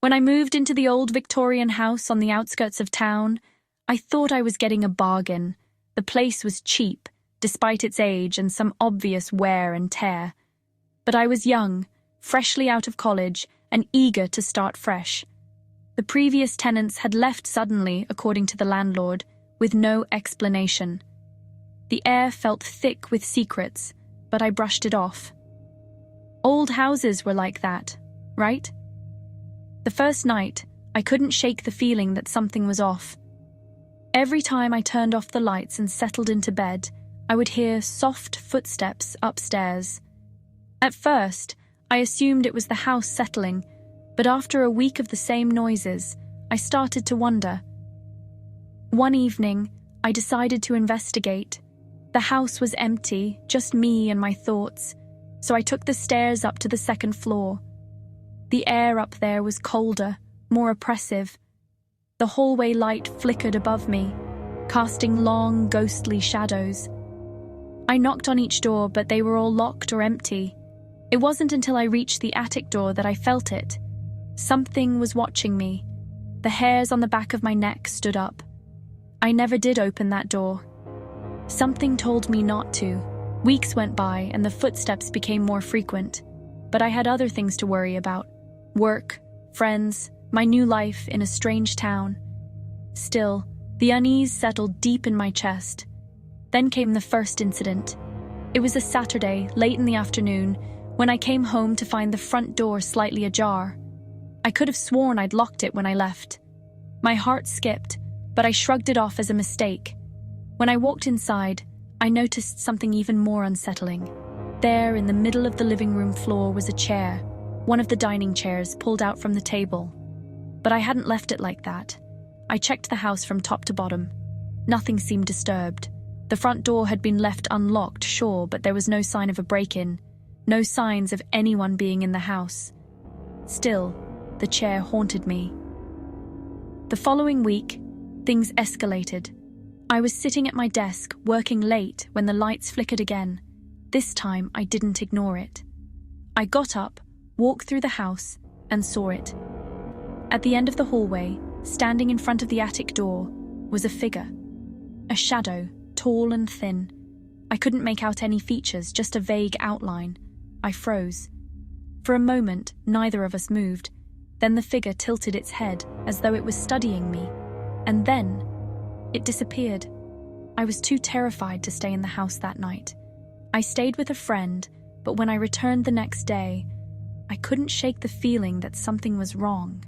When I moved into the old Victorian house on the outskirts of town, I thought I was getting a bargain. The place was cheap, despite its age and some obvious wear and tear. But I was young, freshly out of college, and eager to start fresh. The previous tenants had left suddenly, according to the landlord, with no explanation. The air felt thick with secrets, but I brushed it off. Old houses were like that, right? The first night, I couldn't shake the feeling that something was off. Every time I turned off the lights and settled into bed, I would hear soft footsteps upstairs. At first, I assumed it was the house settling, but after a week of the same noises, I started to wonder. One evening, I decided to investigate. The house was empty, just me and my thoughts, so I took the stairs up to the second floor. The air up there was colder, more oppressive. The hallway light flickered above me, casting long, ghostly shadows. I knocked on each door, but they were all locked or empty. It wasn't until I reached the attic door that I felt it. Something was watching me. The hairs on the back of my neck stood up. I never did open that door. Something told me not to. Weeks went by and the footsteps became more frequent. But I had other things to worry about. Work, friends, my new life in a strange town. Still, the unease settled deep in my chest. Then came the first incident. It was a Saturday, late in the afternoon, when I came home to find the front door slightly ajar. I could have sworn I'd locked it when I left. My heart skipped, but I shrugged it off as a mistake. When I walked inside, I noticed something even more unsettling. There, in the middle of the living room floor, was a chair, one of the dining chairs pulled out from the table. But I hadn't left it like that. I checked the house from top to bottom. Nothing seemed disturbed. The front door had been left unlocked, sure, but there was no sign of a break-in, no signs of anyone being in the house. Still, the chair haunted me. The following week, things escalated. I was sitting at my desk, working late, when the lights flickered again. This time, I didn't ignore it. I got up, walked through the house, and saw it. At the end of the hallway, standing in front of the attic door, was a figure. A shadow, tall and thin. I couldn't make out any features, just a vague outline. I froze. For a moment, neither of us moved. Then the figure tilted its head, as though it was studying me. And then, it disappeared. I was too terrified to stay in the house that night. I stayed with a friend, but when I returned the next day, I couldn't shake the feeling that something was wrong.